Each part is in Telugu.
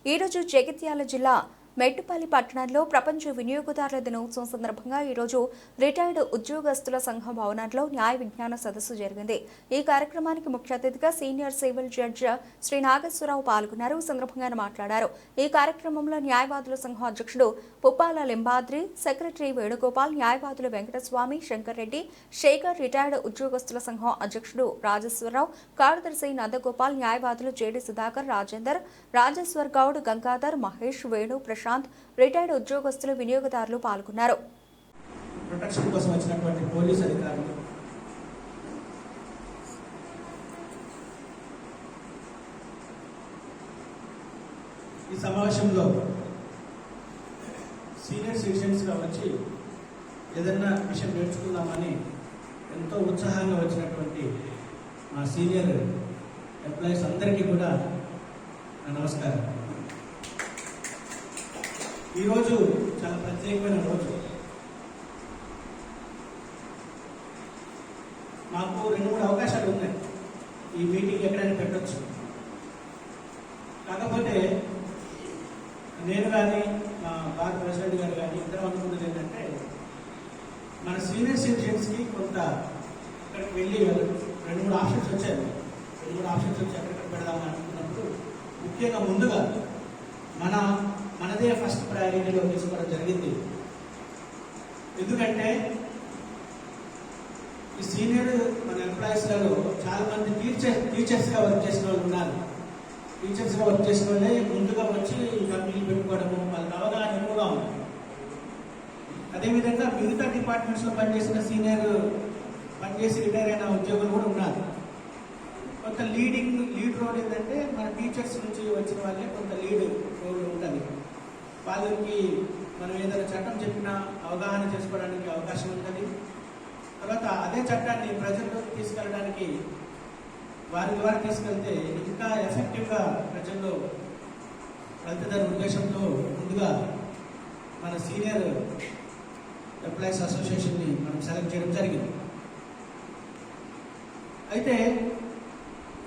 ఈరోజు జగిత్యాల జిల్లా మెట్టుపల్లి పట్టణంలో ప్రపంచ వినియోగదారుల దినోత్సవం సందర్భంగా ఈరోజు రిటైర్డ్ ఉద్యోగస్తుల సంఘం భవనంలో న్యాయ విజ్ఞాన సదస్సు జరిగింది. ఈ కార్యక్రమానికి ముఖ్య అతిథిగా senior civil judge Sri Nageswararao పాల్గొన్నారు. ఈ సందర్భంగా మాట్లాడారు. ఈ కార్యక్రమంలో న్యాయవాదుల సంఘం అధ్యక్షుడు పుప్పాల లింబాద్రి, సెక్రటరీ వేణుగోపాల్, న్యాయవాదులు వెంకటస్వామి, శంకర్ రెడ్డి, శేఖర్, రిటైర్డ్ ఉద్యోగస్తుల సంఘం అధ్యక్షుడు రాజేశ్వరరావు, కార్యదర్శి నందగోపాల్, న్యాయవాదులు జేడి సుధాకర్, రాజేందర్, రాజేశ్వర్ గౌడ్, గంగాధర్, మహేష్, వేణు, ప్రశాంత్, రిటైర్డ్ ఉద్యోగస్తులు, వినియోగదారులు పాల్గొన్నారు. ప్రొటెక్షన్ కోసం వచ్చినటువంటి పోలీస్ అధికారులు, ఈ సమావేశంలో సీనియర్ సిటిజన్స్గా వచ్చి ఏదన్నా విషయం నేర్చుకుందామని ఎంతో ఉత్సాహంగా వచ్చినటువంటి మా సీనియర్ ఎంప్లాయీస్ అందరికీ కూడా నమస్కారం. ఈరోజు చాలా ప్రత్యేకమైన రోజు. మాకు 2-3 అవకాశాలు ఉన్నాయి. ఈ మీటింగ్ ఎక్కడైనా పెట్టచ్చు. కాకపోతే నేను కానీ మా బార్ ప్రెసిడెంట్ గారు కానీ ఇద్దరు అనుకున్నది ఏంటంటే, మన సీనియర్ సిటిజన్స్కి కొంత ఇక్కడికి వెళ్ళి 2-3 ఆప్షన్స్ వచ్చాయి. 2-3 ఆప్షన్స్ వచ్చి ఎక్కడికి పెడదామని అనుకున్నప్పుడు ముఖ్యంగా ముందుగా మనదే ఫస్ట్ ప్రయారిటీలో తీసుకోవడం జరిగింది. ఎందుకంటే ఈ సీనియర్ మన ఎంప్లాయీస్లలో చాలా మంది టీచర్స్గా వర్క్ చేసిన వాళ్ళు ఉన్నారు. టీచర్స్గా వర్క్ చేసిన వాళ్ళే ముందుగా వచ్చి కంపెనీలు పెట్టుకోవడము, వాళ్ళకి అవగాహన ఎక్కువగా ఉంది. అదేవిధంగా మిగతా డిపార్ట్మెంట్స్లో పనిచేసిన పనిచేసి రిటైర్ అయిన ఉద్యోగులు కూడా ఉన్నారు. కొంత లీడ్ రోల్ ఏంటంటే మన టీచర్స్ నుంచి వచ్చిన వాళ్ళే కొంత లీడ్ రోల్ ఉంటుంది. వాళ్ళకి మనం ఏదైనా చట్టం చెప్పినా అవగాహన చేసుకోవడానికి అవకాశం ఉంటుంది. తర్వాత అదే చట్టాన్ని ప్రజల్లోకి తీసుకెళ్ళడానికి వారి ద్వారా తీసుకెళ్తే ఇంకా ఎఫెక్టివ్గా ప్రజల్లో వెళ్తుందనే ఉద్దేశంతో ముందుగా మన సీనియర్ ఎంప్లాయీస్ అసోసియేషన్ని మనం సెలెక్ట్ చేయడం జరిగింది. అయితే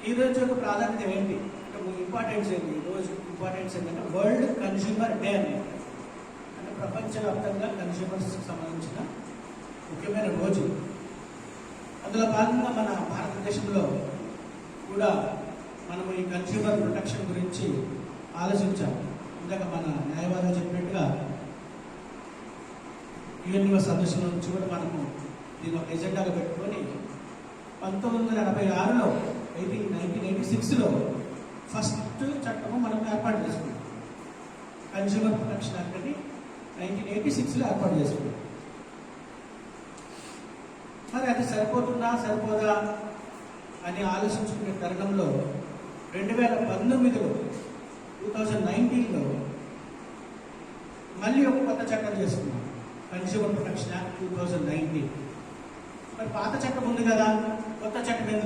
ఈరోజు యొక్క ప్రాధాన్యత ఏంటి, ఇంపార్టెన్స్ ఏంటి? ఈరోజు ఇంపార్టెన్స్ ఏంటంటే వరల్డ్ కన్స్యూమర్ డే అని, అంటే ప్రపంచవ్యాప్తంగా కన్స్యూమర్స్కి సంబంధించిన ముఖ్యమైన రోజు. అందులో భాగంగా మన భారతదేశంలో కూడా మనము ఈ కన్స్యూమర్ ప్రొటెక్షన్ గురించి ఆలోచించాము. ఇందాక మన న్యాయవాదులు చెప్పినట్టుగా యుఎన్ఓ సదస్సుల నుంచి కూడా మనము దీని ఒక ఎజెండాగా పెట్టుకొని 1986లో 1986లో ఫస్ట్ చట్టము మనం ఏర్పాటు చేసుకున్నాం. కన్స్యూమర్ ప్రొటెక్షన్ యాక్ట్ అని 1986లో ఏర్పాటు చేసుకున్నాం. మరి అది సరిపోతుందా సరిపోదా అని ఆలోచించుకునే తరుణంలో 2019లో 2019లో మళ్ళీ ఒక కొత్త చట్టం చేసుకున్నాం, కన్స్యూమర్ ప్రొటెక్షన్ యాక్ట్ 2019. మరి పాత చట్టం ఉంది కదా, కొత్త చట్టం ఎందుకు?